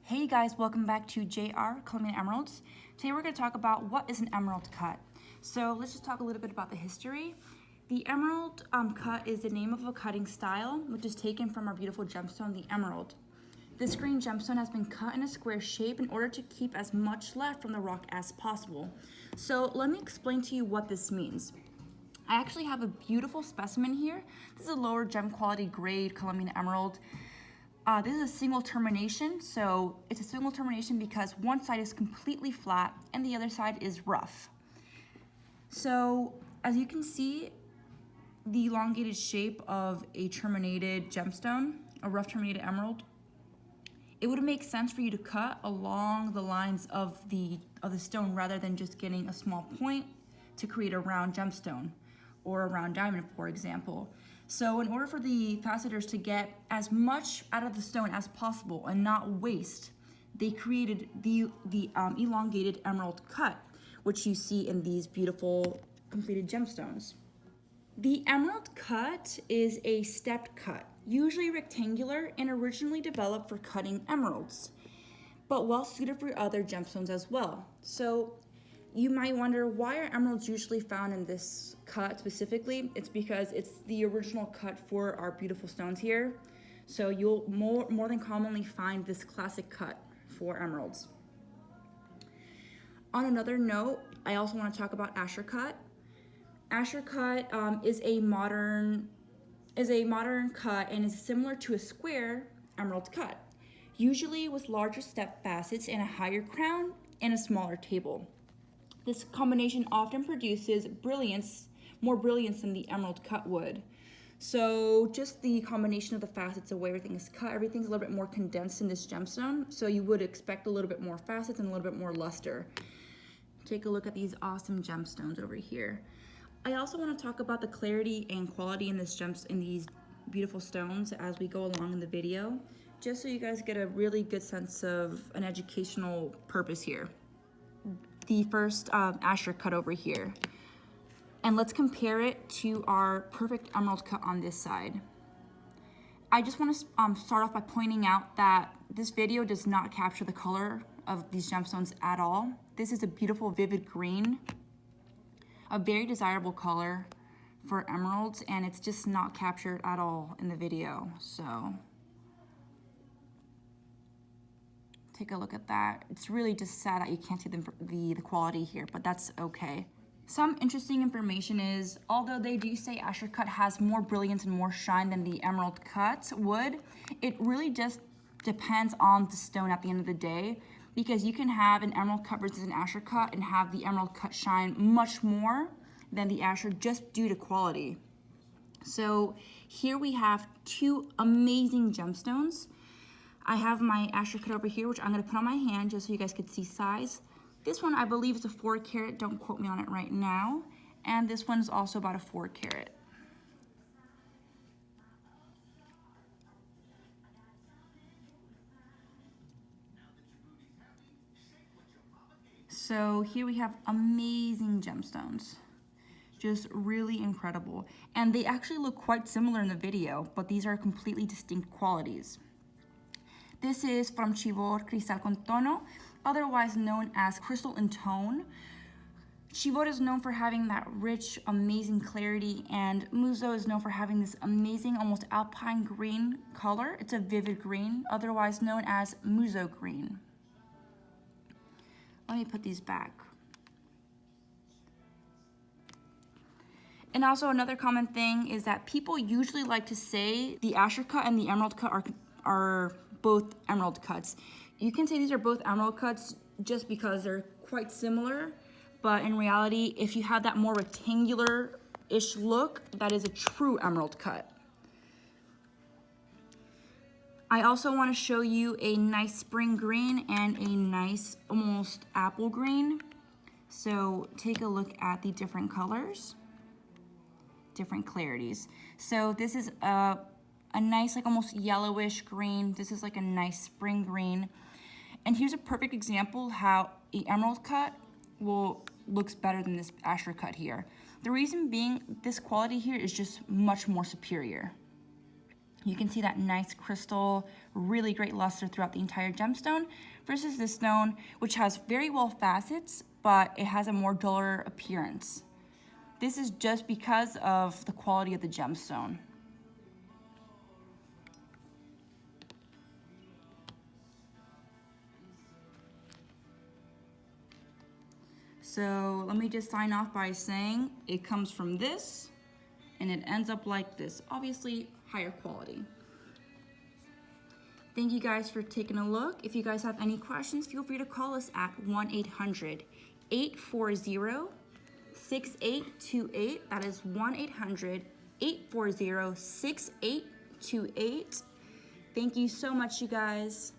Hey guys, welcome back to JR Colombian Emeralds. Today we're going to talk about what is an emerald cut. So let's just talk a little bit about the history. The emerald cut is the name of a cutting style which is taken from our beautiful gemstone, the emerald. This green gemstone has been cut in a square shape in order to keep as much left from the rock as possible. So let me explain to you what this means. I actually have a beautiful specimen here. This is a lower gem quality grade Colombian emerald. This is a single termination, so it's a single termination because one side is completely flat and the other side is rough. So as you can see, the elongated shape of a terminated gemstone, a rough terminated emerald, it would make sense for you to cut along the lines of the stone rather than just getting a small point to create a round gemstone or a round diamond, for example. So in order for the facetors to get as much out of the stone as possible and not waste, they created the elongated emerald cut, which you see in these beautiful completed gemstones. The emerald cut is a stepped cut, usually rectangular and originally developed for cutting emeralds, but well suited for other gemstones as well. So you might wonder, why are emeralds usually found in this cut specifically? It's because it's the original cut for our beautiful stones here. So you'll more than commonly find this classic cut for emeralds. On another note, I also want to talk about Asher cut. Asher cut is a modern cut and is similar to a square emerald cut, usually with larger step facets and a higher crown and a smaller table. This combination often produces more brilliance than the emerald cut would. So just the combination of the facets, the way everything is cut, everything's a little bit more condensed in this gemstone. So you would expect a little bit more facets and a little bit more luster. Take a look at these awesome gemstones over here. I also want to talk about the clarity and quality in these beautiful stones as we go along in the video, just so you guys get a really good sense of an educational purpose here. The first Asher cut over here. And let's compare it to our perfect emerald cut on this side. I just want to start off by pointing out that this video does not capture the color of these gemstones at all. This is a beautiful vivid green, a very desirable color for emeralds, and it's just not captured at all in the video. So take a look at that. It's really just sad that you can't see the quality here, but that's okay. Some interesting information is, although they do say Asher cut has more brilliance and more shine than the emerald cut would, it really just depends on the stone at the end of the day, because you can have an emerald cut versus an Asher cut and have the emerald cut shine much more than the Asher just due to quality. So here we have two amazing gemstones. I have my Asher cut over here, which I'm going to put on my hand just so you guys could see size. This one I believe is a 4 carat, don't quote me on it right now. And this one is also about a 4 carat. So here we have amazing gemstones. Just really incredible. And they actually look quite similar in the video, but these are completely distinct qualities. This is from Chivor Cristal con Tono, otherwise known as crystal in tone. Chivor is known for having that rich, amazing clarity, and Muzo is known for having this amazing, almost alpine green color. It's a vivid green, otherwise known as Muzo green. Let me put these back. And also another common thing is that people usually like to say the Asher cut and the emerald cut are both emerald cuts. You can say these are both emerald cuts just because they're quite similar, but in reality, if you have that more rectangular-ish look, that is a true emerald cut. I also want to show you a nice spring green and a nice almost apple green. So take a look at the different colors, different clarities. So this is a nice, like almost yellowish green. This is like a nice spring green. And here's a perfect example how the emerald cut looks better than this Asher cut here. The reason being, this quality here is just much more superior. You can see that nice crystal, really great luster throughout the entire gemstone versus this stone, which has very well facets, but it has a more duller appearance. This is just because of the quality of the gemstone. So let me just sign off by saying it comes from this and it ends up like this, obviously higher quality. Thank you guys for taking a look. If you guys have any questions, feel free to call us at 1-800-840-6828. That is 1-800-840-6828. Thank you so much, you guys.